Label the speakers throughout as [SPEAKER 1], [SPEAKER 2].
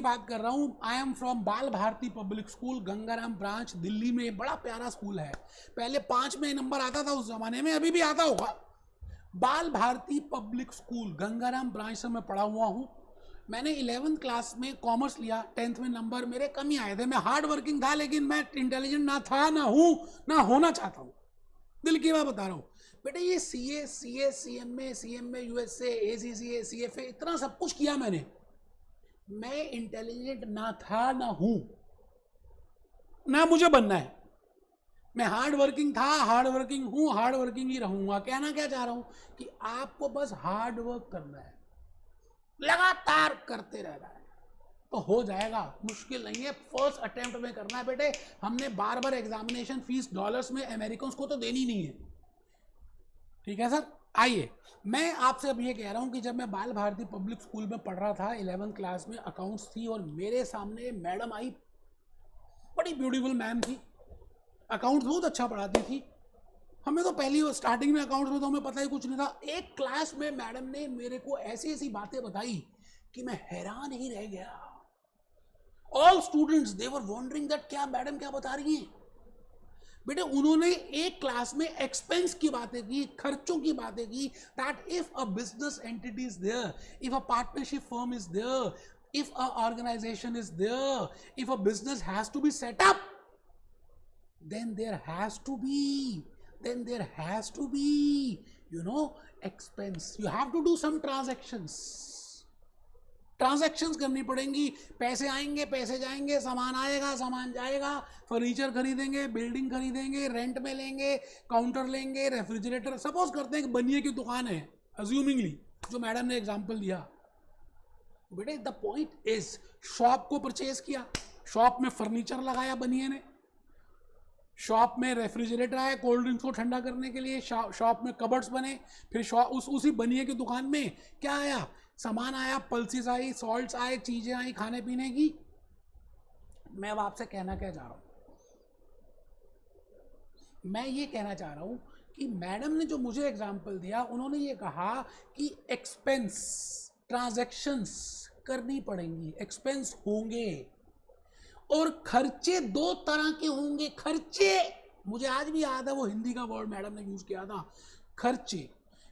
[SPEAKER 1] बात कर रहा हूँ। I am from Bal Bharati public school, Gangaram branch, Delhi में। बड़ा प्यारा स्कूल है। पहले 5 में नंबर आता था उस जमाने में, अभी भी आता होगा। Bal Bharati public school Gangaram branch से मैं पढ़ा हुआ हूँ। मैंने 11th क्लास में कॉमर्स लिया। 10th में नंबर मेरे कम ही आए थे। मैं हार्ड वर्किंग था, लेकिन मैं इंटेलिजेंट ना था, ना हूँ, ना होना चाहता हूँ। दिल की बात बता रहा हूँ बेटे। ये CA, CMA, USA, ACCA, CFA, इतना सब कुछ किया मैंने। मैं इंटेलिजेंट ना था, ना हूं, ना मुझे बनना है। मैं हार्ड वर्किंग था, हार्ड वर्किंग हूं, हार्ड वर्किंग ही रहूंगा। कहना क्या चाह रहा हूं कि आपको बस हार्ड वर्क करना है, लगातार करते रहना है, तो हो जाएगा। मुश्किल नहीं है, फर्स्ट अटेम्प्ट में करना है बेटे। हमने बार बार एग्जामिनेशन फीस डॉलर्स में अमेरिकन को तो देनी नहीं है, ठीक है सर। आइए, मैं आपसे अब ये कह रहा हूँ कि जब मैं बाल भारती पब्लिक स्कूल में पढ़ रहा था, 11th क्लास में अकाउंट्स थी, और मेरे सामने मैडम आई, बड़ी ब्यूटीफुल मैम थी, अकाउंट्स बहुत अच्छा पढ़ाती थी। हमें तो पहली स्टार्टिंग में अकाउंट्स में तो हमें पता ही कुछ नहीं था। एक क्लास में मैडम ने मेरे को ऐसी ऐसी बातें बताई कि मैं हैरान ही रह गया। All students they were wondering that क्या मैडम क्या बता रही हैं। बेटे उन्होंने एक क्लास में एक्सपेंस की बातें की, खर्चों की बातें की, that if a business entity is there, if a partnership firm is there, if a organization is there, if a business has to be set up, then there has to be, you know, expense. You have to do some transactions करनी पड़ेंगी। पैसे आएंगे, पैसे जाएंगे, सामान आएगा, सामान जाएगा, फर्नीचर खरीदेंगे, बिल्डिंग खरीदेंगे, रेंट में लेंगे, काउंटर लेंगे, रेफ्रिजरेटर। सपोज करते हैं कि बनिए की दुकान है, अज्यूमिंगली, जो मैडम ने एग्जांपल दिया। बेटे द पॉइंट इज, शॉप को परचेज किया, शॉप में फर्नीचर लगाया बनिए ने, शॉप में रेफ्रिजरेटर आया कोल्ड ड्रिंक्स को ठंडा करने के लिए, शॉप में कबर्ड्स बने, फिर उसी बनिए की दुकान में क्या आया, सामान आया, पल्सेस आई, सॉल्ट्स आए, चीजें आई खाने पीने की। मैं अब आपसे कहना क्या चाह रहा हूं, मैं ये कहना चाह रहा हूं कि मैडम ने जो मुझे एग्जांपल दिया, उन्होंने ये कहा कि एक्सपेंस, ट्रांजैक्शंस करनी पड़ेंगी, एक्सपेंस होंगे, और खर्चे 2 तरह के होंगे। खर्चे, मुझे आज भी याद है वो हिंदी का वर्ड मैडम ने यूज किया था, खर्चे।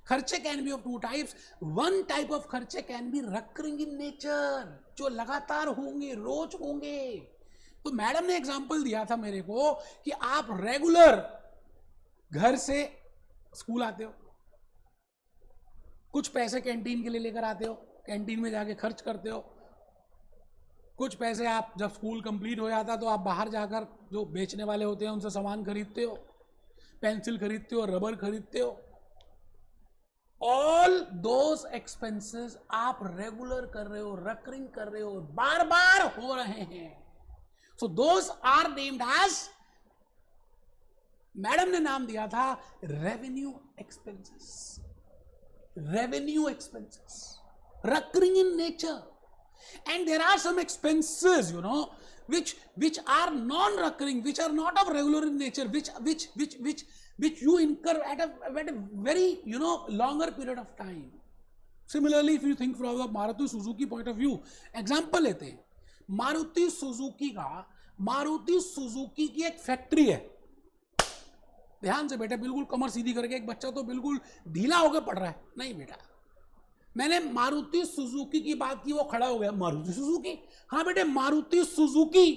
[SPEAKER 1] खर्चे can be of 2 types. One type of खर्चे can be recurring in nature, जो लगातार होंगे, रोज होंगे। तो मैडम ने एग्जांपल दिया था मेरे को कि आप रेगुलर घर से स्कूल आते हो, कुछ पैसे कैंटीन के लिए लेकर आते हो, कैंटीन में जाके खर्च करते हो, कुछ पैसे आप जब स्कूल कंप्लीट हो जाता तो आप बाहर जाकर जो बेचने वाले होते हैं उनसे सामान खरीदते हो, पेंसिल खरीदते हो, रबर खरीदते हो। ऑल दोज एक्सपेंसेस आप रेगुलर कर रहे हो, रिकरिंग कर रहे हो, बार बार हो रहे हैं। So those are named as, madam ने नाम दिया था revenue expenses. Revenue expenses, recurring in nature. And there are some expenses, you know, which are non-recurring, which are not of regular in nature, which you incur at a very, you know, longer period of time. Similarly, if you think from the Maruti Suzuki point of view, example लेते हैं, Maruti Suzuki की एक factory है। ध्यान से बेटा, बिल्कुल कमर सीधी करके, एक बच्चा तो बिल्कुल ढीला होकर पढ़ रहा है, नहीं बेटा, मैंने मारुति सुजुकी की बात की, वो खड़ा हो गया, मारुति सुजुकी। हाँ बेटे, मारुति सुजुकी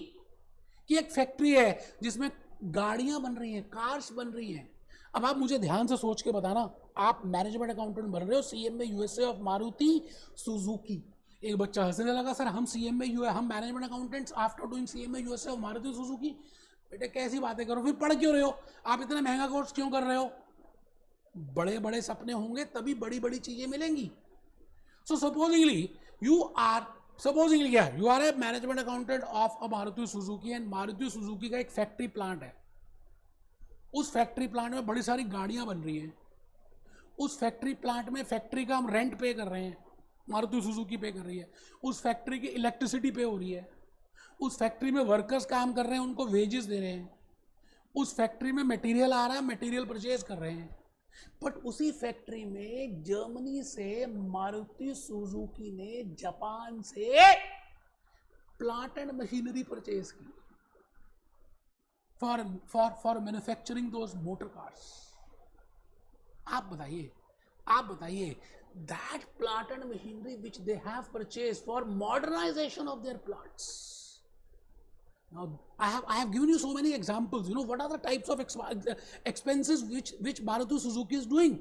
[SPEAKER 1] की एक फैक्ट्री है जिसमें गाड़ियां बन रही हैं, कार्स बन रही हैं। अब आप मुझे ध्यान से सोच के बताना, आप मैनेजमेंट अकाउंटेंट बन रहे हो, CMA USA of Maruti Suzuki. एक बच्चा हंसने लगा, सर हम हम management accountants after doing CMA USA of Maruti Suzuki. बेटे कैसी बातें करो, फिर पढ़ क्यों रहे हो आप, इतना महंगा कोर्स क्यों कर रहे हो? बड़े बड़े सपने होंगे तभी बड़ी बड़ी चीजें मिलेंगी। So supposingly you are a management accountant of a Maruti Suzuki, and Maruti Suzuki का एक फैक्ट्री प्लांट है। उस फैक्ट्री प्लांट में बड़ी सारी गाड़ियां बन रही हैं। उस फैक्ट्री प्लांट में फैक्ट्री का हम रेंट पे कर रहे हैं, मारुति सुजुकी पे कर रही है। उस फैक्ट्री की इलेक्ट्रिसिटी पे हो रही है। उस फैक्ट्री में वर्कर्स काम कर रहे हैं, उनको वेजेस दे रहे हैं। उस फैक्ट्री में मटेरियल आ रहा है, मटेरियल परचेज कर रहे हैं। बट उसी फैक्ट्री में जर्मनी से मारुति सुजुकी ने जापान से प्लांट एंड मशीनरी परचेज की for manufacturing those motor cars. आप बताइए that plant and machinery which they have purchased for modernization of their plants. Now I have given you so many examples. You know what are the types of expenses which Maruti Suzuki is doing.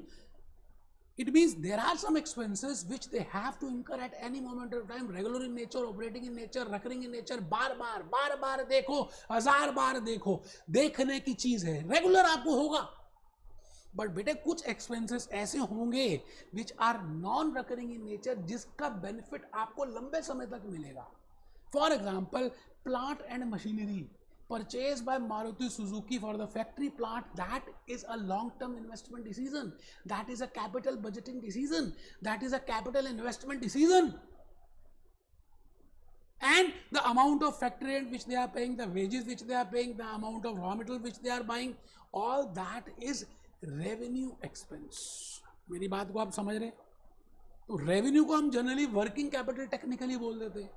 [SPEAKER 1] It means there are some expenses which they have to incur at any moment of time, regular in nature, operating in nature, recurring in nature, बार बार देखो, 1000 बार देखो, देखने की चीज है, regular आपको होगा। But बेटे कुछ एक्सपेंसेस ऐसे होंगे which are non recurring in nature, जिसका बेनिफिट आपको लंबे समय तक मिलेगा। For example plant and machinery purchased by Maruti Suzuki for the factory plant, that is a long-term investment decision, that is a capital budgeting decision, that is a capital investment decision, and the amount of factory rent which they are paying, the wages which they are paying, the amount of raw material which they are buying, all that is revenue expense। मेरी बात को आप समझ रहे? तो revenue को हम generally working capital technically बोल देते हैं,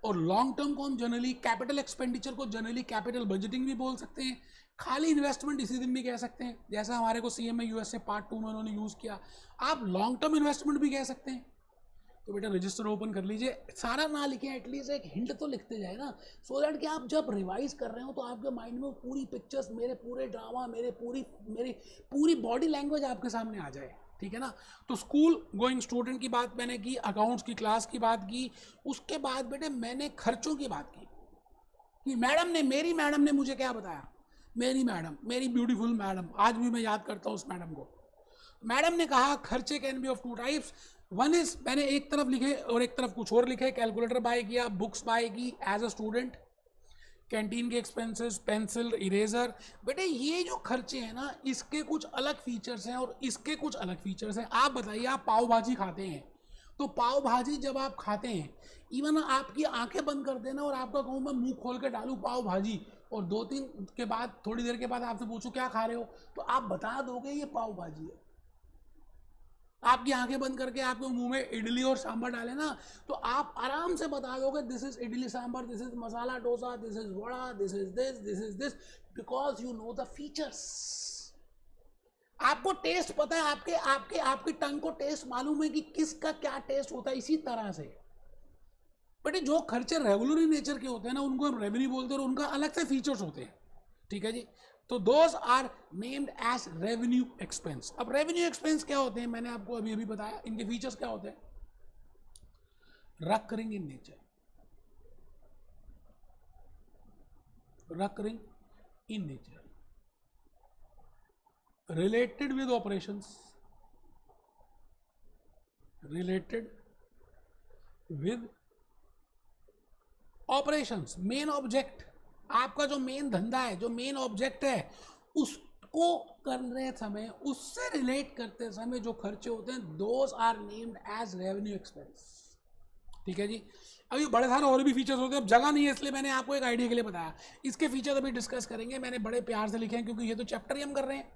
[SPEAKER 1] और लॉन्ग टर्म को हम जनरली कैपिटल एक्सपेंडिचर को जनरली कैपिटल बजटिंग भी बोल सकते हैं, खाली इन्वेस्टमेंट डिसीजन भी कह सकते हैं, जैसा हमारे को सीएमए यूएसए पार्ट 2 में उन्होंने यूज़ किया। आप लॉन्ग टर्म इन्वेस्टमेंट भी कह सकते हैं। तो बेटा रजिस्टर ओपन कर लीजिए, सारा ना लिखें, एटलीस्ट एक हिंट तो लिखते जाए ना, सो दैट कि आप जब रिवाइज कर रहे हो तो आपके माइंड में पूरी पिक्चर्स, मेरे पूरे ड्रामा, मेरी पूरी बॉडी लैंग्वेज आपके सामने आ जाए, ठीक है ना। तो स्कूल गोइंग स्टूडेंट की बात मैंने की, अकाउंट्स की क्लास की बात की, उसके बाद बेटे मैंने खर्चों की बात की कि मेरी मैडम ने मुझे क्या बताया। मेरी मैडम, मेरी ब्यूटीफुल मैडम, आज भी मैं याद करता हूँ उस मैडम को। मैडम ने कहा खर्चे can be of 2 types. One is, मैंने एक तरफ लिखे और एक तरफ कुछ और लिखे, कैलकुलेटर बाय किया, बुक्स बाय की एज अ स्टूडेंट, कैंटीन के एक्सपेंसेस, पेंसिल, इरेजर। बेटे ये जो खर्चे हैं ना, इसके कुछ अलग फीचर्स हैं और इसके कुछ अलग फीचर्स हैं। आप बताइए, आप पाव भाजी खाते हैं, तो पाव भाजी जब आप खाते हैं, इवन आपकी आंखें बंद कर देना और आपका कहूँ मैं मुंह खोल के डालूँ पाव भाजी, और 2-3 के बाद, थोड़ी देर के बाद आपसे पूछूं क्या खा रहे हो, तो आप बता दोगे ये पाव भाजी है। आपकी आंखें बंद करके आपके मुंह में इडली और सांभर डाले ना, तो आप आराम से बता दोगे this is idli sambar, this is masala dosa, this is vada, this is this, because you know the features. आपको टेस्ट पता है, आपके टंग को टेस्ट मालूम है कि किसका क्या टेस्ट होता है। इसी तरह से बट जो खर्चे रेगुलर नेचर के होते हैं ना, उनको हम रेवेन्यू बोलते हैं और उनका अलग से फीचर्स होते हैं, ठीक है जी। तो those are named as revenue expense. अब रेवेन्यू एक्सपेंस क्या होते हैं, मैंने आपको अभी बताया, इनके फीचर्स क्या होते हैं। recurring in nature, recurring in nature, related with operations, related with operations, main object, आपका जो मेन धंधा है, जो मेन ऑब्जेक्ट है, उसको करने समय, उससे रिलेट करते समय जो खर्चे होते हैं, those are named as revenue expense, ठीक है जी। अभी बड़े सारे और भी फीचर्स होते हैं, अब जगह नहीं है इसलिए मैंने आपको एक आइडिया के लिए बताया। इसके फीचर्स अभी डिस्कस करेंगे, मैंने बड़े प्यार से लिखे हैं क्योंकि ये तो चैप्टर ही हम कर रहे हैं,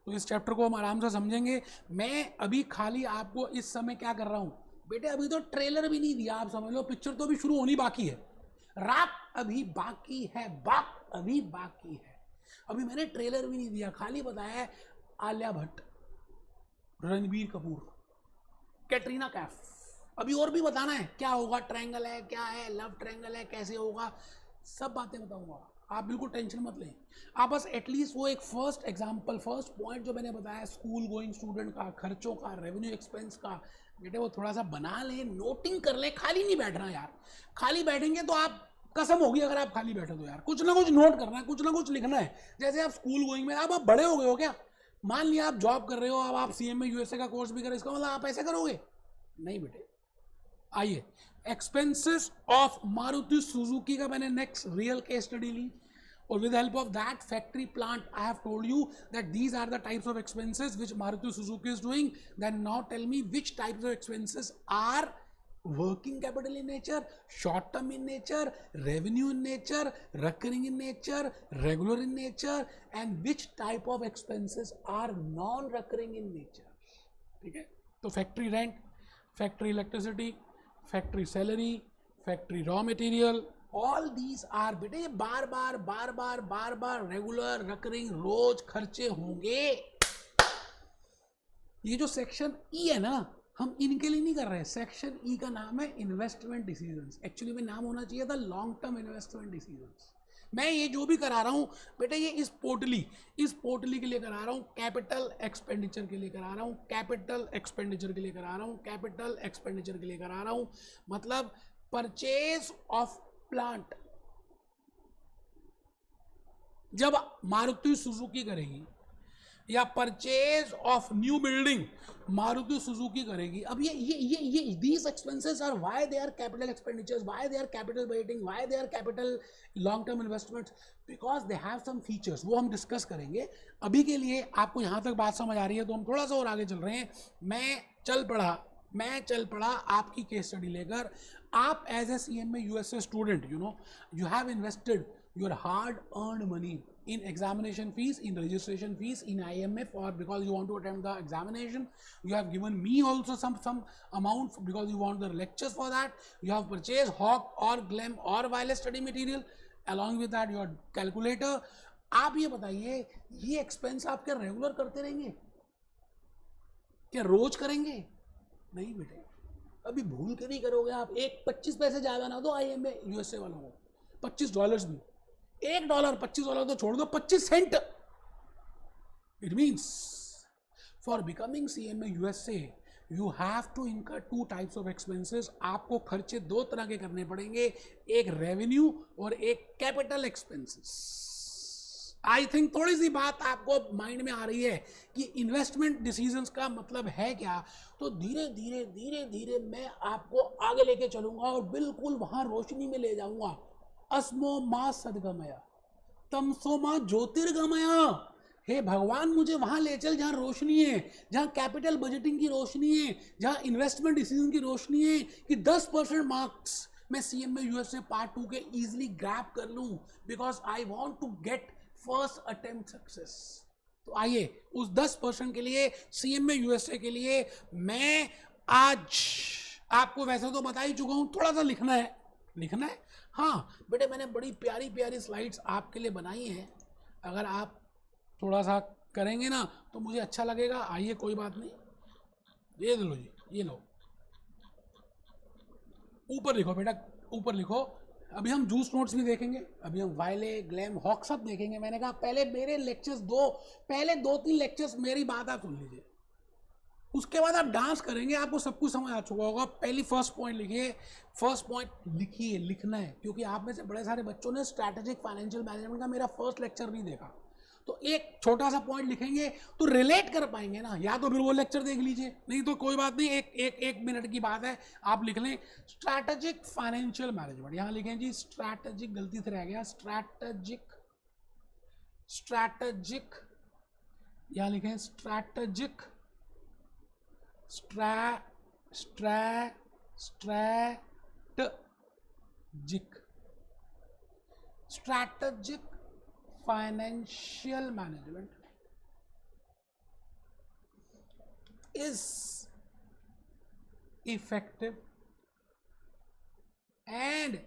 [SPEAKER 1] तो इस चैप्टर को हम आराम से समझेंगे। मैं अभी खाली आपको इस समय क्या कर रहा हूँ बेटे, अभी तो ट्रेलर भी नहीं दिया, आप समझ लो पिक्चर तो अभी शुरू होनी बाकी है, रात अभी बाकी है, बात अभी बाकी है। अभी मैंने ट्रेलर भी नहीं दिया, खाली बताया है आलिया भट्ट, रणबीर कपूर, कैटरीना कैफ। अभी और भी बताना है क्या होगा, ट्रायंगल है, क्या है, लव ट्रायंगल है, कैसे होगा, सब बातें बताऊंगा, आप बिल्कुल टेंशन मत लें। आप बस एटलीस्ट वो एक फर्स्ट एग्जांपल, फर्स्ट पॉइंट जो मैंने बताया स्कूल गोइंग स्टूडेंट का, खर्चों का, रेवेन्यू एक्सपेंस का, बेटे वो थोड़ा सा बना लें, नोटिंग कर लें, खाली नहीं बैठना यार। खाली बैठेंगे तो आप, कसम होगी अगर आप खाली बैठे तो यार, कुछ ना कुछ नोट करना है, कुछ ना कुछ लिखना है। जैसे आप स्कूल गोइंग में, अब आप बड़े हो गए हो क्या, मान लिया आप जॉब कर रहे हो, अब आप सीएमए यूएसए का कोर्स भी कर रहे हो, इसका मतलब आप ऐसे करोगे नहीं बेटे। आइए, एक्सपेंसेस ऑफ मारुति सुजुकी का मैंने नेक्स्ट रियल केस स्टडी ली, और with the help of that factory plant I have told you that these are the types of expenses which Maruti Suzuki is doing. Then now tell me which types of expenses are working capital in nature, short term in nature, revenue in nature, recurring in nature, regular in nature, and which type of expenses are non recurring in nature, ठीक है। तो factory rent, factory electricity, factory salary, factory raw material, all these are, बेटे ये बार बार बार बार बार बार regular recurring रोज खर्चे होंगे। ये जो section E है ना, हम इनके लिए नहीं कर रहे हैं। सेक्शन ई का नाम है इन्वेस्टमेंट डिसीजंस, एक्चुअली में नाम होना चाहिए था लॉन्ग टर्म इन्वेस्टमेंट डिसीजंस। मैं ये जो भी करा रहा हूं बेटा, ये इस पोर्टली के लिए करा रहा हूं, कैपिटल एक्सपेंडिचर के लिए करा रहा हूं, कैपिटल एक्सपेंडिचर के लिए करा रहा हूं, कैपिटल एक्सपेंडिचर के लिए करा रहा हूं। मतलब परचेज ऑफ प्लांट जब मारुति सुजुकी करेगी, या purchase of new building Maruti Suzuki करेगी। अब ये these expenses are why they are capital expenditures, why they are capital budgeting, why they are capital long term investments, because they have some features, वो हम discuss करेंगे। अभी के लिए आपको यहाँ तक बात समझ आ रही है तो हम थोड़ा सा और आगे चल रहे हैं। मैं चल पड़ा आपकी केस स्टडी लेकर। आप as a CMA USA student, you have invested your hard earned money in examination fees, in registration fees, in IMF, or because you want to attempt the examination. You have given me also some amount because you want the lectures for that. You have purchased Hawk or Glam or wireless study material, along with that your calculator. आप ये बताइए, ये expense आप क्या regular करते रहेंगे, क्या रोज करेंगे? नहीं बेटे, अभी भूल के नहीं करोगे आप। एक 25 पैसे ज्यादा ना दो IMA USA वालों को, $25 भी, $1 $25 तो छोड़ दो, 25 cent. It means for becoming CMA USA you have to incur 2 types of expenses. आपको खर्चे 2 तरह के करने पड़ेंगे, एक रेवेन्यू और एक कैपिटल एक्सपेंसेस। आई थिंक थोड़ी सी बात आपको माइंड में आ रही है कि इन्वेस्टमेंट डिसीजंस का मतलब है क्या। तो धीरे धीरे धीरे धीरे मैं आपको आगे लेके चलूंगा और बिल्कुल वहां रोशनी में ले जाऊंगा। अस्मो मां सदगमया, तमसो मां ज्योतिर्गमया। हे भगवान, मुझे वहां ले चल जहां रोशनी है, जहां कैपिटल बजटिंग की रोशनी है, जहां इन्वेस्टमेंट डिसीजन की रोशनी है, कि 10% मार्क्स मैं CMA USA पार्ट 2 के इजीली ग्रैब कर लूं, because I want to get first attempt success. तो आइए उस 10% के लिए, CMA USA के लिए मैं आज आपको वैसे तो बता ही चुका हूं, थोड़ा सा लिखना है। हाँ बेटे, मैंने बड़ी प्यारी प्यारी स्लाइड्स आपके लिए बनाई हैं। अगर आप थोड़ा सा करेंगे ना तो मुझे अच्छा लगेगा। आइए, कोई बात नहीं, ये लो जी, ये लो, ऊपर लिखो बेटा, ऊपर लिखो। अभी हम जूस नोट्स भी देखेंगे, अभी हम वायले, ग्लैम, हॉक सब देखेंगे। मैंने कहा पहले मेरे लेक्चर्स पहले 2-3 लेक्चर्स मेरी बात आप सुन लीजिए, उसके बाद आप डांस करेंगे, आपको सब कुछ समझ आ चुका होगा। पहली फर्स्ट पॉइंट लिखिए, लिखना है, क्योंकि आप में से बड़े सारे बच्चों ने स्ट्रैटेजिक फाइनेंशियल मैनेजमेंट का मेरा फर्स्ट लेक्चर नहीं देखा। तो एक छोटा सा पॉइंट लिखेंगे तो रिलेट कर पाएंगे ना, या तो फिर वो लेक्चर देख लीजिए, नहीं तो कोई बात नहीं, एक मिनट की बात है, आप लिख लें स्ट्रैटेजिक फाइनेंशियल मैनेजमेंट। यहां लिखें जी स्ट्रैटेजिक, गलती से रह गया, स्ट्रैटेजिक, यहां लिखें strategic financial management is effective and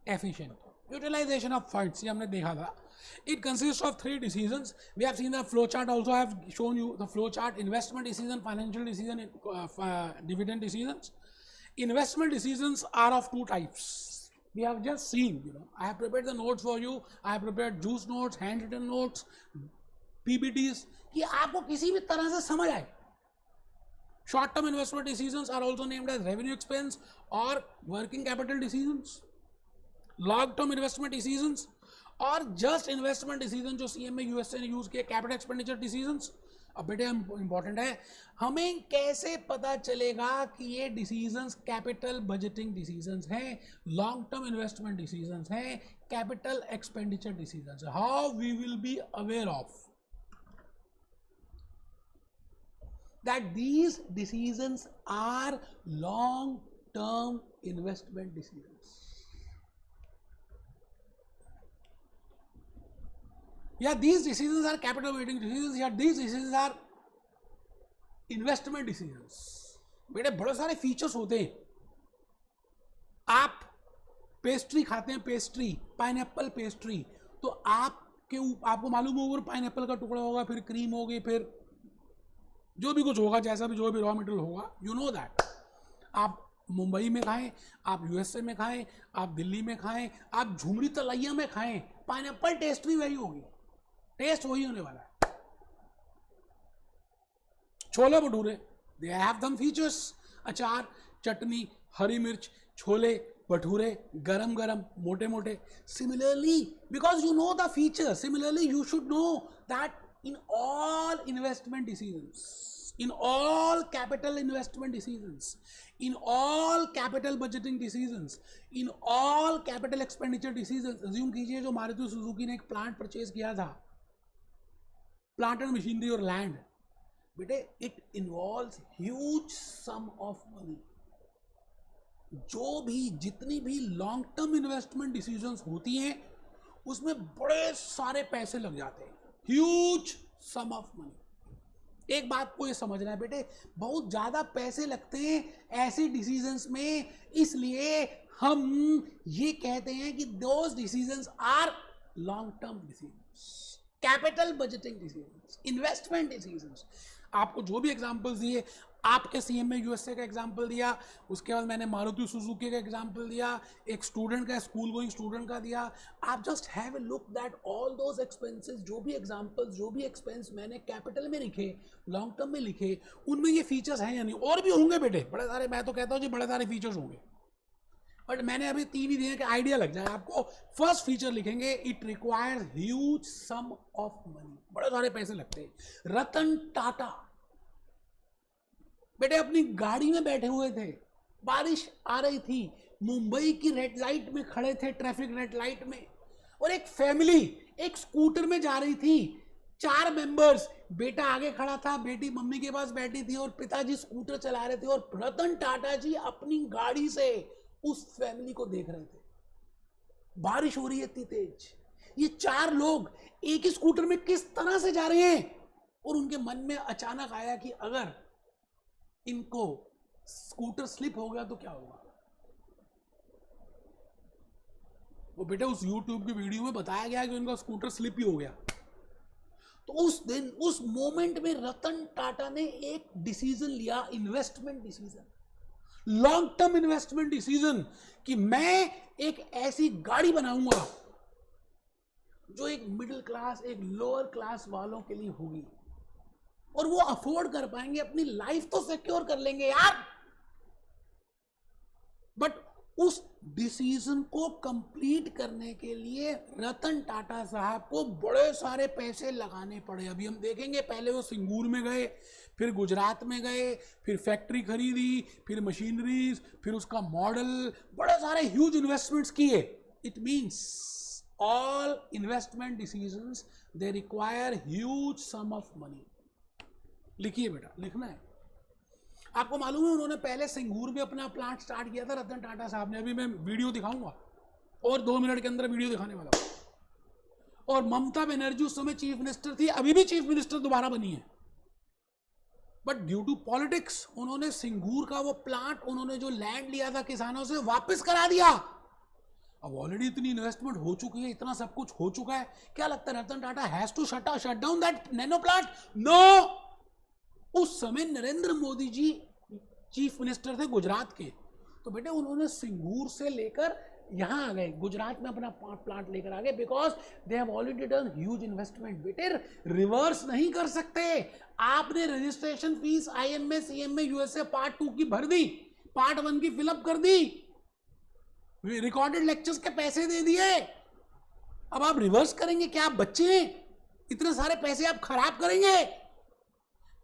[SPEAKER 1] efficient utilization of funds. ये हमने देखा था. It consists of 3 decisions. We have seen the flow chart. Also, I have shown you the flow chart: investment decision, financial decision, dividend decisions. Investment decisions are of 2 types. We have just seen, I have prepared the notes for you. I have prepared juice notes, handwritten notes, PPTs, कि आपको किसी भी तरह से समझ आए. Short term investment decisions are also named as revenue expense or working capital decisions. Long term investment decisions और just investment decision जो CMA USA ने यूज किया, कैपिटल एक्सपेंडिचर डिसीजंस. अब बेटे इंपॉर्टेंट है, हमें कैसे पता चलेगा कि ये डिसीजंस कैपिटल बजटिंग डिसीजंस हैं, लॉन्ग टर्म इन्वेस्टमेंट डिसीजंस हैं, capital expenditure decisions? How we will be aware of that these decisions are long term investment decisions. Yeah, these decisions are capital bajting decisions. Yeah, these decisions are investment decisions. बेटे बड़े सारे features होते हैं. आप pastry खाते हैं, pastry, pineapple pastry, तो आपको मालूम होगा पाइनएप्पल का टुकड़ा होगा, फिर क्रीम होगी, फिर जो भी कुछ होगा, जैसा भी जो भी रॉ मटेरियल होगा, यू नो दैट। आप मुंबई में खाएं, आप यूएसए में खाएं, आप दिल्ली में खाएं, आप झुमरी तलैया में खाएं, पाइनएप्पल टेस्ट भी वही होगी, टेस्ट वही होने वाला है। Chole bhature, they have some features, अचार, चटनी, हरी मिर्च, छोले भटूरे, गरम गरम, मोटे मोटे। Similarly, because you know the feature, similarly you should know that in all investment decisions, in all capital investment decisions, in all capital budgeting decisions, in all capital expenditure decisions, assume कीजिए जो Maruti Suzuki ने एक plant purchase किया था, plant and machinery और land, बेटे it involves huge sum of money. जो भी जितनी भी लॉन्ग टर्म इन्वेस्टमेंट डिसीजंस होती हैं उसमें बड़े सारे पैसे लग जाते हैं, ह्यूज सम ऑफ मनी। एक बात को ये समझना है बेटे, बहुत ज्यादा पैसे लगते हैं ऐसे डिसीजंस में, इसलिए हम ये कहते हैं कि those decisions are long term decisions, capital budgeting decisions, investment decisions. आपको जो भी एग्जांपल्स दिए, आपके सीएम में यूएसए का एग्जांपल दिया, उसके बाद मैंने मारुति सुजुकी का एग्जांपल दिया, एक स्टूडेंट का, स्कूल गोइंग स्टूडेंट का दिया। आप just have a look that all those expenses, जो भी एग्जांपल्स, जो भी एक्सपेंस मैंने कैपिटल में लिखे, लॉन्ग टर्म में लिखे, उनमें ये फीचर्स हैं या नहीं। और भी होंगे बेटे बड़े सारे, मैं तो कहता हूँ जी बड़े सारे फीचर्स होंगे, बट मैंने अभी 3 ही दिए कि आइडिया लग जाए आपको। फर्स्ट फीचर लिखेंगे, it requires huge sum of money, बड़े सारे पैसे लगते हैं। रतन टाटा बेटे अपनी गाड़ी में बैठे हुए थे, बारिश आ रही थी, मुंबई की रेड लाइट में खड़े थे, ट्रैफिक रेड लाइट में, और एक फैमिली एक स्कूटर में जा रही थी, 4 मेंबर्स, बेटा आगे खड़ा था, बेटी मम्मी के पास बैठी थी और पिताजी स्कूटर चला रहे थे, और रतन टाटा जी अपनी गाड़ी से उस फैमिली को देख रहे थे। बारिश हो रही है इतनी तेज, ये 4 लोग एक ही स्कूटर में किस तरह से जा रहे हैं, और उनके मन में अचानक आया कि अगर इनको स्कूटर स्लिप हो गया तो क्या होगा। वो बेटा उस YouTube की वीडियो में बताया गया कि उनका स्कूटर स्लिप ही हो गया। तो उस दिन, उस मोमेंट में रतन टाटा ने एक डिसीजन लिया, investment decision, long term investment decision, कि मैं एक ऐसी गाड़ी बनाऊंगा जो एक मिडिल क्लास, एक लोअर क्लास वालों के लिए होगी, और वो अफोर्ड कर पाएंगे, अपनी लाइफ तो सिक्योर कर लेंगे यार। बट उस डिसीजन को कंप्लीट करने के लिए रतन टाटा साहब को बड़े सारे पैसे लगाने पड़े। अभी हम देखेंगे, पहले वो सिंगूर में गए, फिर गुजरात में गए, फिर फैक्ट्री खरीदी, फिर मशीनरीज, फिर उसका मॉडल, बड़े सारे ह्यूज इन्वेस्टमेंट्स किए। It means all investment decisions they require huge sum of money. लिखिए बेटा, लिखना है। आपको मालूम है उन्होंने पहले सिंगूर में अपना प्लांट स्टार्ट किया था रतन टाटा साहब ने। अभी मैं वीडियो दिखाऊंगा और 2 मिनट के अंदर वीडियो दिखाने वाला हूं। और ममता बनर्जी उस समय चीफ मिनिस्टर थी, अभी भी चीफ मिनिस्टर दोबारा बनी है, बट ड्यू टू पॉलिटिक्स उन्होंने सिंगूर का वो प्लांट, उन्होंने जो लैंड लिया था किसानों से, वापस करा दिया। अब ऑलरेडी इतनी इन्वेस्टमेंट हो चुकी है, इतना सब कुछ हो चुका है, क्या लगता है Ratan Tata has to shut down that Nano plant? No. उस समय नरेंद्र मोदी जी चीफ मिनिस्टर थे गुजरात के, तो बेटे उन्होंने सिंगूर से लेकर यहां आ गए, गुजरात में अपना प्लांट लेकर आ गए, because they have already done huge investment. बेटे रिवर्स नहीं कर सकते। आपने registration fees IMA, CMA, USA part 2 की भर दी, पार्ट 1 की फिलअप कर दी, रिकॉर्डेड लेक्चर्स के पैसे दे दिए, अब आप रिवर्स करेंगे क्या? आप बच्चे हैं, इतने सारे पैसे आप खराब करेंगे?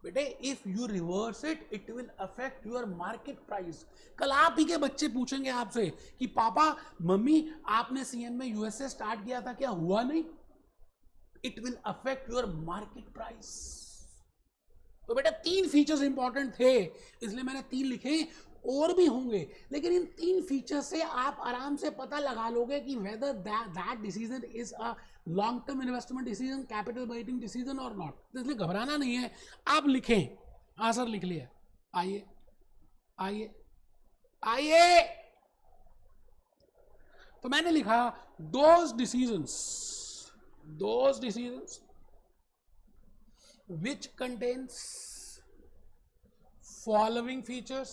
[SPEAKER 1] बेटे if you reverse it, it will affect your market price. कल आप ही के बच्चे पूछेंगे आपसे कि पापा मम्मी आपने CM में USA स्टार्ट किया था, क्या हुआ नहीं? It will affect your market price. तो बेटा 3 फीचर्स इंपॉर्टेंट थे, इसलिए मैंने 3 लिखे, और भी होंगे, लेकिन इन 3 फीचर से आप आराम से पता लगा लोगे कि whether that decision is a long term investment decision, capital budgeting decision और नॉट। तो इसलिए घबराना नहीं है, आप लिखें। आंसर लिख लिया, आइए आइए आइए। तो मैंने लिखा those decisions which contains following features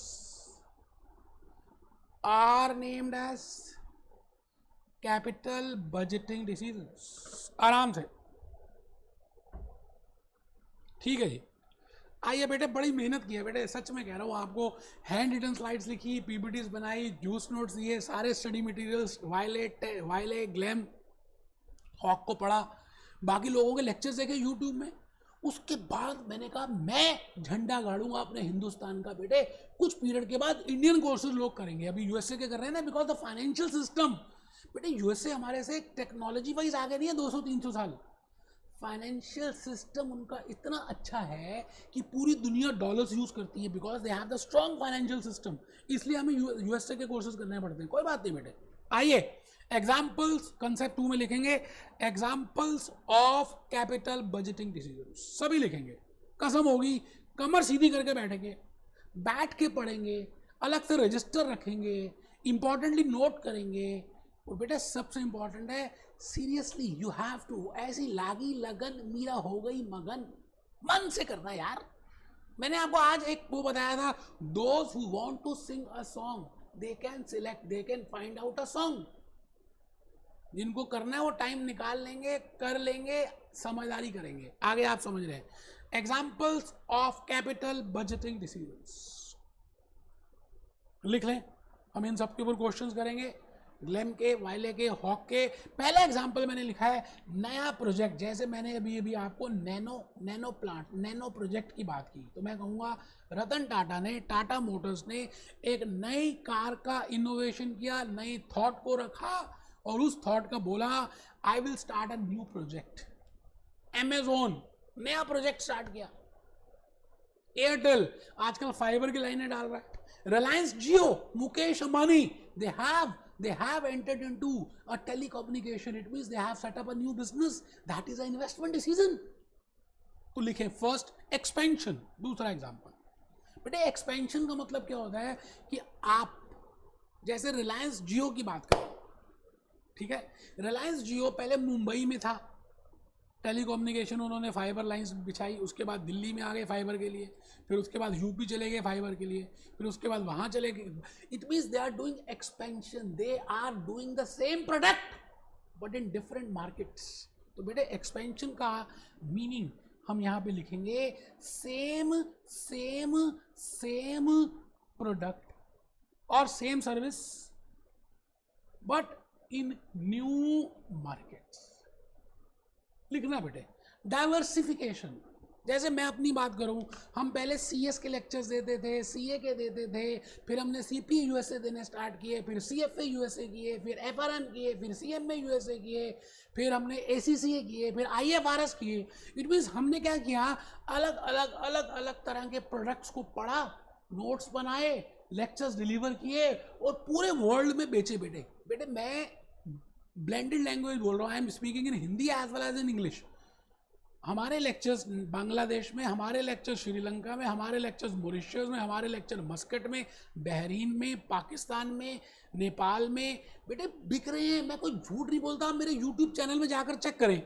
[SPEAKER 1] are named as capital budgeting decisions. आराम से, ठीक है जी। आइए बेटे, बड़ी मेहनत की है बेटे, सच में कह रहा हूँ आपको। हैंड रिटन स्लाइड्स लिखी, पीपीटीज बनाई, जूस नोट्स दिए, सारे स्टडी मटेरियल्स, वायले ग्लैम हॉक को पढ़ा, बाकी लोगों के लेक्चर्स देखे यूट्यूब में। उसके बाद मैंने कहा मैं झंडा गाड़ूंगा अपने हिंदुस्तान का बेटे। कुछ पीरियड के बाद इंडियन कोर्सेज लोग करेंगे, अभी यूएसए के कर रहे हैं ना, बिकॉज द फाइनेंशियल सिस्टम। बेटे यूएसए हमारे से टेक्नोलॉजी वाइज आगे नहीं है 200-300 साल। फाइनेंशियल सिस्टम उनका इतना अच्छा है कि पूरी दुनिया डॉलर्स यूज करती है, because they have the strong financial system. इसलिए हमें यूएसए के कोर्सेज करने पड़ते हैं। कोई बात नहीं बेटे। आइए एग्जाम्पल्स, कंसेप्ट 2 में लिखेंगे examples of capital budgeting decision, सभी लिखेंगे। कसम होगी, कमर सीधी करके बैठेंगे, बैठ के पढ़ेंगे, अलग से रजिस्टर रखेंगे, इंपॉर्टेंटली नोट करेंगे। और बेटा सबसे इंपॉर्टेंट है, सीरियसली यू हैव टू, ऐसी लागी लगन मीरा हो गई मगन, मन से करना यार। मैंने आपको आज एक वो बताया था, those who want to sing a song they can select, they can find out a song. जिनको करना है वो टाइम निकाल लेंगे, कर लेंगे, समझदारी करेंगे। आगे आप समझ रहे हैं। Examples of capital budgeting decisions लिख लें, हम इन सब के ऊपर क्वेश्चंस करेंगे, ग्लेम के, वाइले के, हॉक के। पहला एग्जाम्पल मैंने लिखा है नया प्रोजेक्ट। जैसे मैंने अभी आपको नैनो प्लांट, नैनो प्रोजेक्ट की बात की, तो मैं कहूँगा रतन टाटा ने, टाटा मोटर्स ने एक नई कार का इनोवेशन किया, नई थॉट को रखा और उस थॉट का बोला I will start a new project. Amazon नया प्रोजेक्ट स्टार्ट किया। एयरटेल आजकल फाइबर की लाइनें डाल रहा है। रिलायंस जियो, Mukesh Ambani, they have entered into a telecommunication. It means they have set up a new business. That is an investment decision. तो लिखें फर्स्ट एक्सपेंशन। दूसरा एग्जांपल बेटे, एक्सपेंशन का मतलब क्या होता है कि आप जैसे रिलायंस जियो की बात करें, ठीक है। रिलायंस जियो पहले मुंबई में था, टेलीकम्युनिकेशन उन्होंने फाइबर लाइंस बिछाई, उसके बाद दिल्ली में आ गए फाइबर के लिए, फिर उसके बाद यूपी चले गए फाइबर के लिए, फिर उसके बाद वहाँ चले गए। It means they are doing expansion, they are doing the same product but in different markets. तो बेटे एक्सपेंशन का मीनिंग हम यहाँ पे लिखेंगे सेम प्रोडक्ट और same service but in new markets. लिखना बेटे। डाइवर्सिफिकेशन, जैसे मैं अपनी बात करूं, हम पहले सीएस के लेक्चर्स देते थे, सीए के देते थे, फिर हमने सीपीए यूएसए देने स्टार्ट किए, फिर सीएफए यूएसए किए, फिर एफआरएम किए, फिर सीएमए यूएसए किए, फिर हमने एसीसीए किए, फिर आईएफआरएस किए। इट मीन्स हमने क्या किया, अलग अलग तरह के प्रोडक्ट्स को पढ़ा, नोट्स बनाए, लेक्चर्स डिलीवर किए और पूरे वर्ल्ड में बेचे। बेटे मैं ब्लेंडेड लैंग्वेज बोल रहा हूँ, I am speaking in Hindi as well as in English. हमारे लेक्चर्स बांग्लादेश में, हमारे लेक्चर श्रीलंका में, हमारे लेक्चर्स मॉरिशस में, हमारे लेक्चर मस्कट में, बहरीन में, पाकिस्तान में, नेपाल में बेटे बिक रहे हैं। मैं कोई झूठ नहीं बोलता, आप मेरे यूट्यूब चैनल में जाकर चेक करें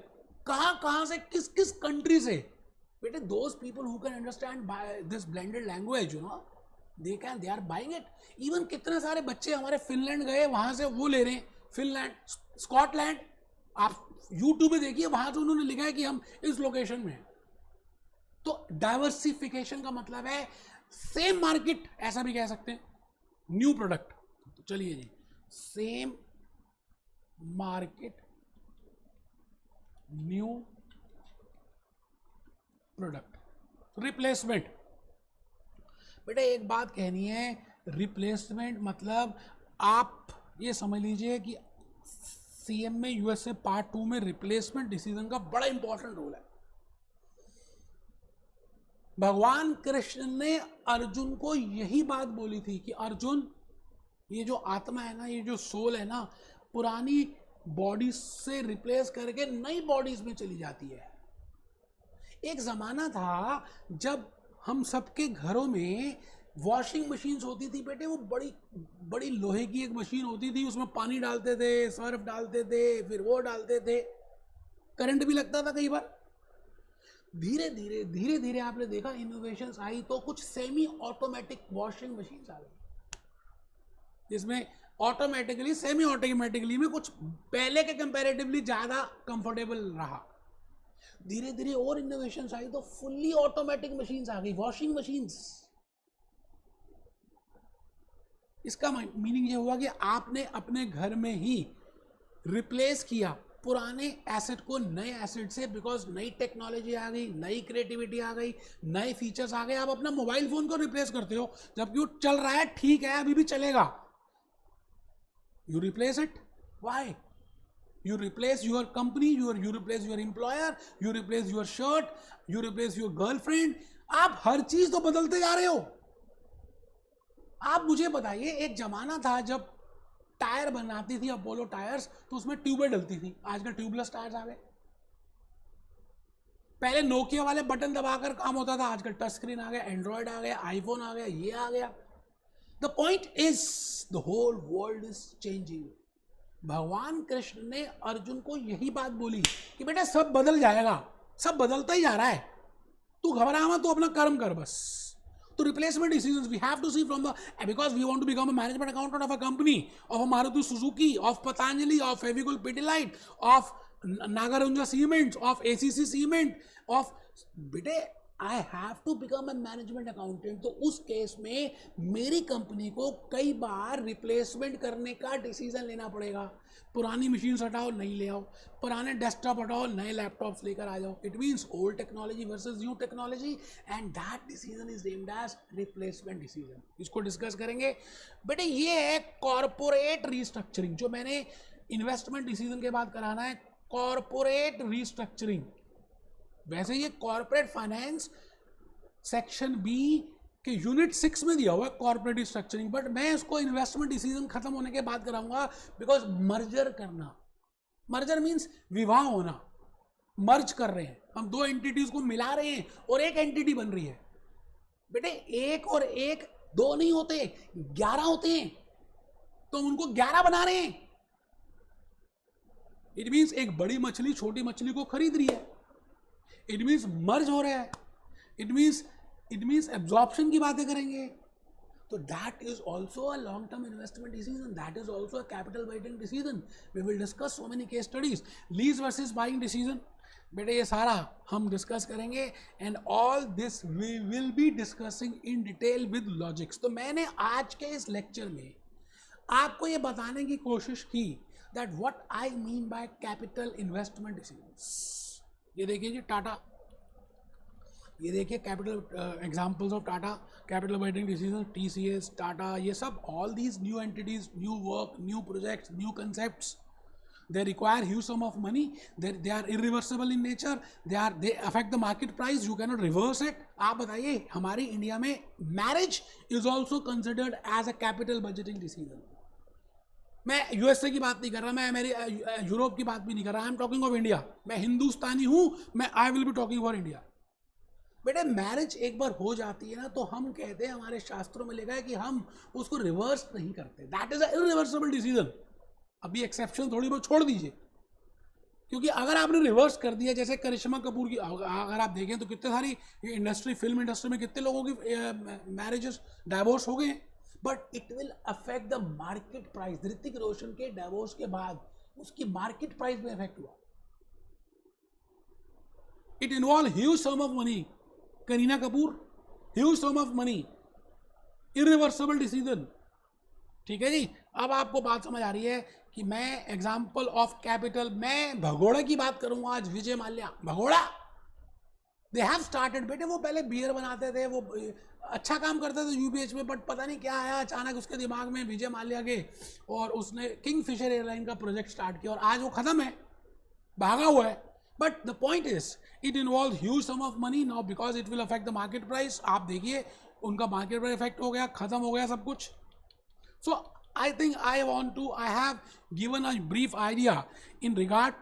[SPEAKER 1] कहाँ से, किस कंट्री से। बेटे those people who can understand this blended language, you know, they are buying it. Even कितने सारे बच्चे हमारे फिनलैंड गए, वहाँ से वो ले रहे हैं, फिनलैंड, स्कॉटलैंड, आप यूट्यूब में देखिए, वहां से उन्होंने लिखा है कि हम इस लोकेशन में हैं। तो डाइवर्सिफिकेशन का मतलब है सेम मार्केट, ऐसा भी कह सकते हैं, न्यू प्रोडक्ट। तो चलिए जी, same market new product. Replacement, बेटा एक बात कहनी है, रिप्लेसमेंट मतलब आप ये समझ लीजिए कि सीएमए यूएसए पार्ट 2 में रिप्लेसमेंट डिसीजन का बड़ा इंपॉर्टेंट रोल है। भगवान कृष्ण ने अर्जुन को यही बात बोली थी कि अर्जुन, ये जो आत्मा है ना, ये जो सोल है ना, पुरानी बॉडी से रिप्लेस करके नई बॉडीज में चली जाती है। एक जमाना था जब हम सबके घरों में वॉशिंग मशीन्स होती थी बेटे, वो बड़ी बड़ी लोहे की एक मशीन होती थी, उसमें पानी डालते थे, सर्फ डालते थे, फिर वो डालते थे, करंट भी लगता था कई बार। धीरे धीरे आपने देखा इनोवेशंस आई, तो कुछ सेमी ऑटोमेटिक वॉशिंग मशीन्स आ गई, जिसमें ऑटोमेटिकली सेमी ऑटोमेटिकली में कुछ पहले के कंपैरेटिवली ज़्यादा कंफर्टेबल रहा। धीरे धीरे और इनोवेशंस आई तो फुल्ली ऑटोमेटिक मशीन्स आ गई, वॉशिंग मशीन्स। इसका मीनिंग ये हुआ कि आपने अपने घर में ही रिप्लेस किया पुराने एसेट को नए एसेट से, बिकॉज नई टेक्नोलॉजी आ गई, नई क्रिएटिविटी आ गई, नए फीचर्स आ गए। आप अपना मोबाइल फोन को रिप्लेस करते हो, जबकि वो चल रहा है, ठीक है, अभी भी चलेगा, you replace it. Why? You replace your company, you replace your employer, you replace your shirt, you replace your girlfriend. आप हर चीज तो बदलते जा रहे हो। आप मुझे बताइए, एक जमाना था जब टायर बनाती थी अपोलो टायर्स, तो उसमें ट्यूबें डलती थी, आजकल ट्यूबलेस टायर्स आ गए। पहले नोकिया वाले बटन दबाकर काम होता था, आजकल टच स्क्रीन आ गया, एंड्रॉयड आ गया, आईफोन आ गया, ये आ गया। The point is, the whole world is changing. भगवान कृष्ण ने अर्जुन को यही बात बोली कि बेटा सब बदल जाएगा, सब बदलता ही जा रहा है, तू घबरा मत, तू अपना कर्म कर बस। तो replacement decisions we have to see from the, because we want to become a management accountant of a company, of a Maruti Suzuki, of Patanjali, of Fevicol Pidilite, of Nagarunja Cements, of ACC Cement, of बेटे I have to become a management accountant. तो उस case में मेरी company को कई बार replacement करने का decision लेना पड़ेगा। पुरानी मशीन हटाओ, नई ले आओ, पुराने डेस्कटॉप हटाओ, नए लैपटॉप्स लेकर आ जाओ। It means old technology versus new technology, and that decision is named as replacement decision. इसको डिस्कस करेंगे बेटे। ये है कॉर्पोरेट रिस्ट्रक्चरिंग, जो मैंने इन्वेस्टमेंट डिसीजन के बाद कराना है, कॉर्पोरेट रिस्ट्रक्चरिंग। वैसे ये कॉर्पोरेट फाइनेंस सेक्शन बी के यूनिट 6 में दिया हुआ है कॉर्पोरेट रिस्ट्रक्चरिंग, बट मैं इसको इन्वेस्टमेंट डिसीजन खत्म होने के बाद कराऊंगा, बिकॉज मर्जर करना, मर्जर मीन्स विवाह होना, मर्ज कर रहे हैं हम, दो एंटिटीज को मिला रहे हैं और एक एंटिटी बन रही है। बेटे एक और एक दो नहीं होते, 11 होते हैं, तो हम उनको 11 बना रहे हैं। इट मीन्स एक बड़ी मछली छोटी मछली को खरीद रही है, इट मीन्स मर्ज हो रहा है, इट मीन्स एब्जॉर्प्शन की बातें करेंगे। तो that is also a long term investment decision, that is also a capital biting decision. We will discuss so many case studies, lease versus buying decision. बेटे ये सारा हम डिस्कस करेंगे, and all this we will be discussing in detail with logics. तो मैंने आज के इस लेक्चर में आपको ये बताने की कोशिश की that what I mean by capital investment decisions. ये देखिए जी टाटा, ये देखिए capital examples of Tata, capital biting decision, TCS, Tata, ये सब all these new entities, new work, new projects, new concepts, they require huge sum of money, they are irreversible in nature, they affect the market price, you can not reverse it. आप बताइए, हमारी India में marriage is also considered as a capital budgeting decision. मैं USA की बात नहीं कर रहा, मैं मेरी यूरोप की बात भी नहीं कर रहा, I am talking of India. मैं हिंदुस्तानी हूं, मैं I will be talking for India. बेटे मैरिज एक बार हो जाती है ना, तो हम कहते हैं, हमारे शास्त्रों में लिखा है कि हम उसको रिवर्स नहीं करते, that is a irreversible decision. अभी एक्सेप्शन थोड़ी बहुत छोड़ दीजिए, क्योंकि अगर आपने रिवर्स कर दिया, जैसे करिश्मा कपूर की अगर आप देखें तो कितने सारी इंडस्ट्री, फिल्म इंडस्ट्री में कितने लोगों की मैरिजेस डाइवोर्स हो गए हैं, but it will affect the market price. Hrithik Roshan के डाइवोर्स के बाद उसकी मार्केट प्राइस में इफेक्ट हुआ, it involve huge sum of money. Kareena Kapoor, huge sum of money, irreversible decision. ठीक है जी, अब आपको बात समझ आ रही है कि मैं एग्जाम्पल ऑफ कैपिटल, मैं भगोड़ा की बात करूंगा आज। विजय माल्या, भगोड़ा, दे हैव स्टार्टेड। बेटे वो पहले बियर बनाते थे, वो अच्छा काम करते थे यूबीएच में, बट पता नहीं क्या आया अचानक उसके दिमाग में विजय माल्या के, और उसने किंगफिशर एयरलाइन का प्रोजेक्ट स्टार्ट किया, और आज वो खत्म है, भागा हुआ है। But the point is it involve huge sum of money now, because it will affect the market price. आप देखिए उनका मार्केट प्राइस इफेक्ट हो गया, खत्म हो गया सब कुछ। सो I think I have given a brief idea in regard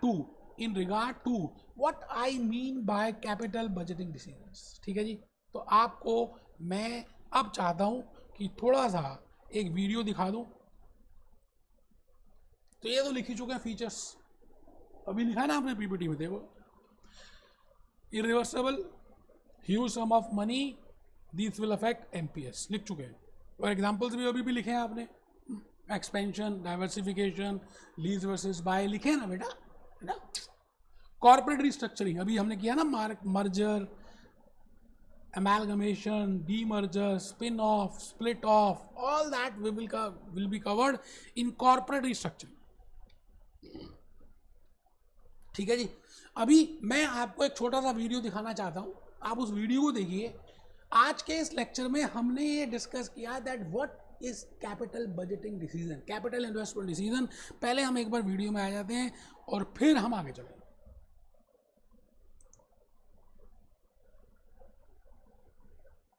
[SPEAKER 1] to what I mean by capital budgeting decisions. ठीक है जी, तो आपको मैं अब चाहता हूं कि थोड़ा सा एक वीडियो दिखा दूं। तो ये तो लिख ही चुके हैं फीचर्स, अभी लिखा है ना आपने पीपीटी में, देखो irreversible huge sum of money this will affect MPS लिख चुके हैं, और एग्जांपल्स भी अभी भी लिखे हैं आपने, expansion, diversification, lease versus buy लिखे हैं ना बेटा, है ना। कॉर्पोरेट रिस्ट्रक्चरिंग अभी हमने किया ना, merger, amalgamation, demerger, spin off, split off, all that will be covered in corporate restructuring। ठीक है जी। अभी मैं आपको एक छोटा सा वीडियो दिखाना चाहता हूं, आप उस वीडियो को देखिए। आज के इस लेक्चर में हमने ये डिस्कस किया that what is capital budgeting decision, capital investment decision. पहले हम एक बार वीडियो में आ जाते हैं और फिर हम आगे चलेंगे।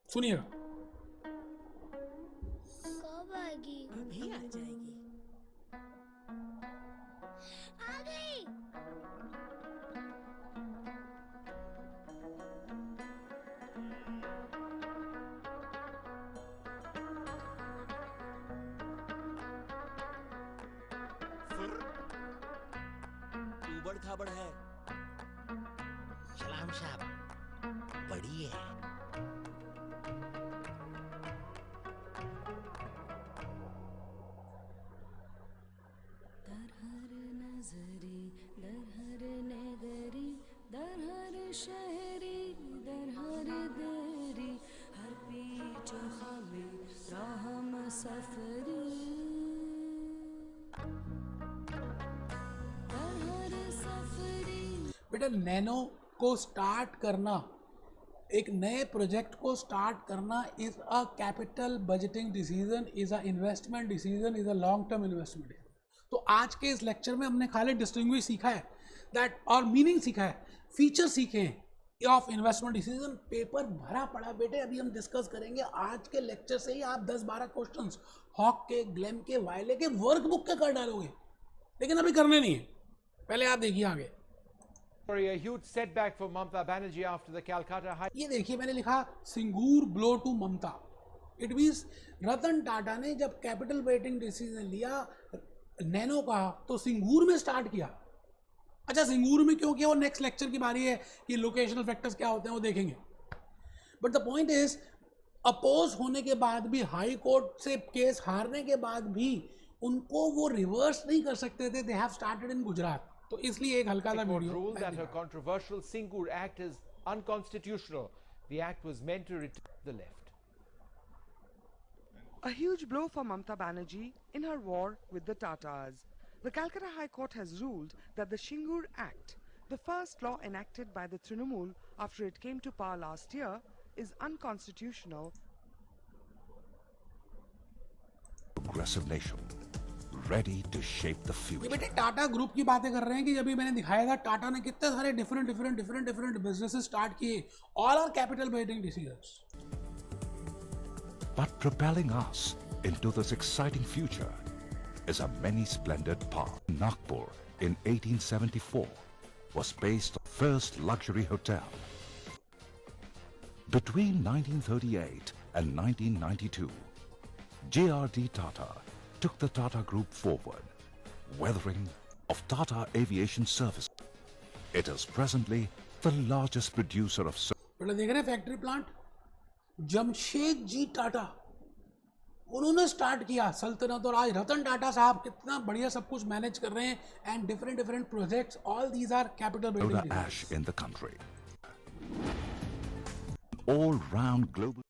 [SPEAKER 1] सुनिएगा।
[SPEAKER 2] कब आएगी?
[SPEAKER 3] अभी आ जाएगी।
[SPEAKER 2] आ गई।
[SPEAKER 3] ऊबड़ खाबड़ है। सलाम साहब, बड़ी है।
[SPEAKER 4] दर हर नगरी, दर हर शहरी, दर हर दरी, हर पीछ हमें राह सफरी, दर हर सफरी।
[SPEAKER 1] बेटा नैनो को स्टार्ट करना, एक नए प्रोजेक्ट को स्टार्ट करना is a capital budgeting decision, is a investment decision, is a long term investment. तो आज के इस लेक्चर में हमने खाली डिस्टिंग्विश सीखा है दैट, और मीनिंग सीखा है, फीचर सीखे हैं ऑफ इन्वेस्टमेंट डिसीजन। पेपर भरा पड़ा बेटे, अभी हम डिस्कस करेंगे आज के लेक्चर से ही आप 10-12 क्वेश्चंस हॉक के, ग्लेम के, वायले के, वर्कबुक के कर डालोगे, लेकिन अभी करने नहीं है, पहले आप देखिए आगे।
[SPEAKER 5] A huge setback for Mamata Banerjee after the Calcutta High.
[SPEAKER 1] ये देखिए मैंने लिखा Singur blow to Mamata. It means Ratan Tata ने जब कैपिटल बजटिंग डिसीजन लिया नैनो का, तो सिंगूर में स्टार्ट किया। अच्छा सिंगूर में क्यों किया वो नेक्स्ट लेक्चर की बारी है कि लोकेशनल फैक्टर्स क्या होते हैं वो देखेंगे। But the point is oppose होने के बाद भी, हाई कोर्ट से केस हारने के बाद भी उनको वो रिवर्स नहीं कर सकते थे। They have started in Gujarat, तो इसलिए एक हल्का सा
[SPEAKER 5] It was
[SPEAKER 1] video.
[SPEAKER 5] ruled that her controversial Singur Act is unconstitutional. The act was meant to return the left.
[SPEAKER 6] A huge blow for Mamata Banerjee in her war with the Tatars. The Calcutta High Court has ruled that the Singur Act, the first law enacted by the Trinamool after it came to power last year, is unconstitutional.
[SPEAKER 7] Progressive nation, ready to shape the
[SPEAKER 1] ये
[SPEAKER 7] future.
[SPEAKER 1] बेटे Tata group की बातें कर रहे हैं कि जब भी मैंने दिखाया था टाटा ने कितने सारे डिफरेंट बिजनेसेस स्टार्ट किए, all are capital budgeting decisions.
[SPEAKER 7] But propelling us into this exciting future is a many-splendid park. Nagpur in 1874 was based on the first luxury hotel. Between 1938 and 1992, J.R.D. Tata took the Tata Group forward, weathering of Tata Aviation Service. It is presently the largest producer of
[SPEAKER 1] बेटा देख रहे हैं factory plant, Jamshed ji Tata उन्होंने start किया सल्तनत, और आज रतन टाटा साहब कितना बढ़िया सब कुछ मैनेज कर रहे हैं and different projects, all these are capital
[SPEAKER 7] soda
[SPEAKER 1] building.
[SPEAKER 7] ash in the country. All-round global